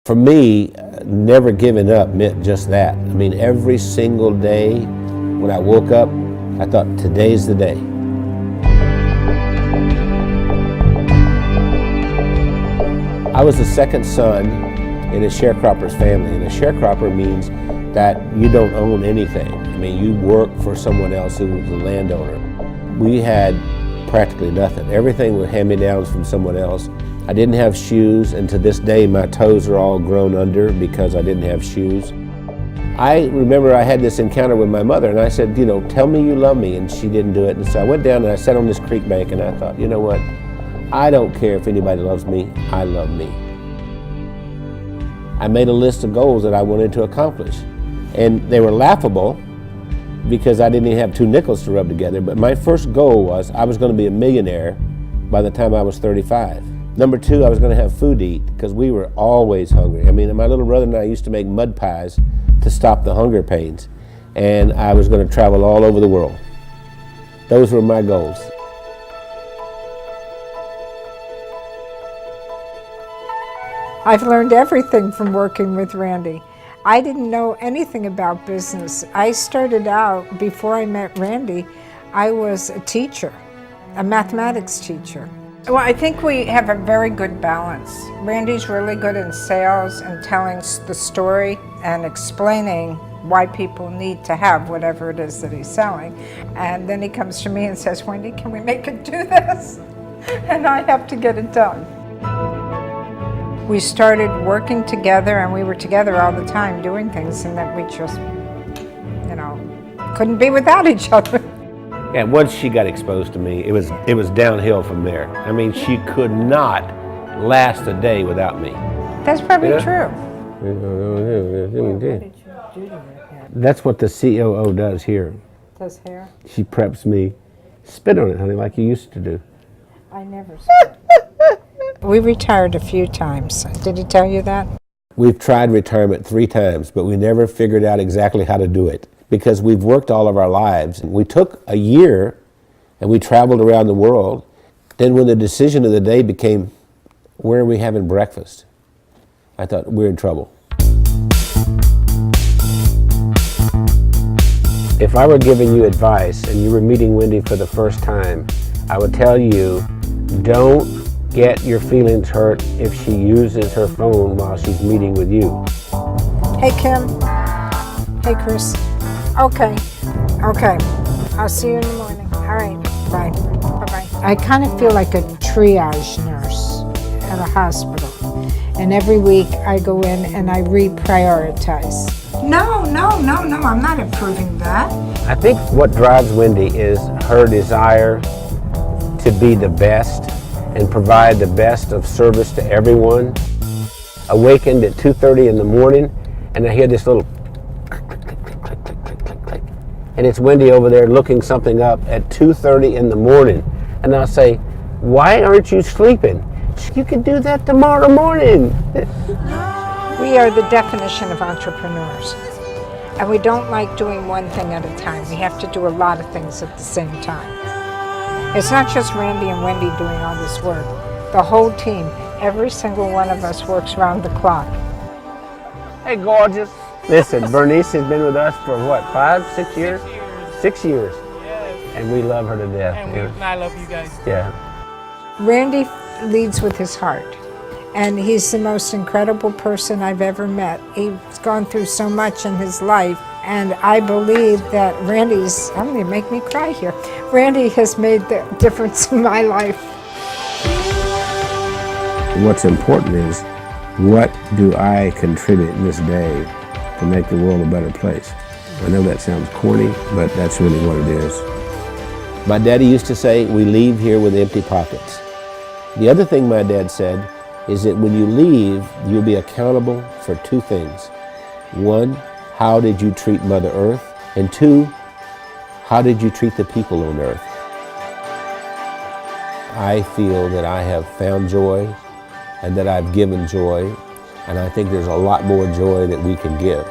For me, never giving up meant just that. I mean, every single day when I woke up, I thought, today's the day. I was the second son in a sharecropper's family, and a sharecropper means that you don't own anything. I mean, you work for someone else who was the landowner. We had practically nothing. Everything was hand-me-downs from someone else. I didn't have shoes, and to this day my toes are all grown under because I didn't have shoes. I remember I had this encounter with my mother, and I said, tell me you love me, and she didn't do it. And so I went down and I sat on this creek bank, and I thought, you know what? I don't care if anybody loves me, I love me. I made a list of goals that I wanted to accomplish, and they were laughable because I didn't even have 2 nickels to rub together, but my first goal was I was going to be a millionaire by the time I was 35. Number 2, I was going to have food to eat because we were always hungry. I mean, my little brother and I used to make mud pies to stop the hunger pains, and I was going to travel all over the world. Those were my goals. I've learned everything from working with Randy. I didn't know anything about business. I started out, before I met Randy, I was a teacher, a mathematics teacher. Well, I think we have a very good balance. Randy's really good in sales and telling the story and explaining why people need to have whatever it is that he's selling. And then he comes to me and says, Wendy, can we make it do this? And I have to get it done. We started working together, and we were together all the time doing things, and that we just, couldn't be without each other. And once she got exposed to me, it was downhill from there. I mean, she could not last a day without me. That's probably true. That's what the COO does here. Does hair? She preps me. Spit on it, honey, like you used to do. I never spit. We retired a few times. Did he tell you that? We've tried retirement 3 times, but we never figured out exactly how to do it because we've worked all of our lives. We took a year and we traveled around the world. Then when the decision of the day became, where are we having breakfast? I thought, we're in trouble. If I were giving you advice and you were meeting Wendy for the first time, I would tell you, don't get your feelings hurt if she uses her phone while she's meeting with you. Hey, Kim. Hey, Chris. Okay. I'll see you in the morning. All right. Bye. Bye-bye. I kind of feel like a triage nurse at a hospital. And every week I go in and I reprioritize. No, I'm not approving that. I think what drives Wendy is her desire to be the best and provide the best of service to everyone. Awakened at 2:30 in the morning, and I hear this little click, click, click, click, click, click, click, click. And it's Wendy over there looking something up at 2:30 in the morning. And I'll say, why aren't you sleeping? You can do that tomorrow morning. We are the definition of entrepreneurs. And we don't like doing one thing at a time. We have to do a lot of things at the same time. It's not just Randy and Wendy doing all this work. The whole team, every single one of us works round the clock. Hey, gorgeous. Listen, Bernice has been with us for what, 5, 6 years? 6 years. Yes. And we love her to death. And I love you guys. Yeah. Randy leads with his heart. And he's the most incredible person I've ever met. He's gone through so much in his life. And I believe that I'm going to make me cry here. Randy has made the difference in my life. What's important is, what do I contribute this day to make the world a better place? I know that sounds corny, but that's really what it is. My daddy used to say, we leave here with empty pockets. The other thing my dad said is that when you leave, you'll be accountable for 2 things. 1, how did you treat Mother Earth? And 2, how did you treat the people on Earth? I feel that I have found joy and that I've given joy, and I think there's a lot more joy that we can give.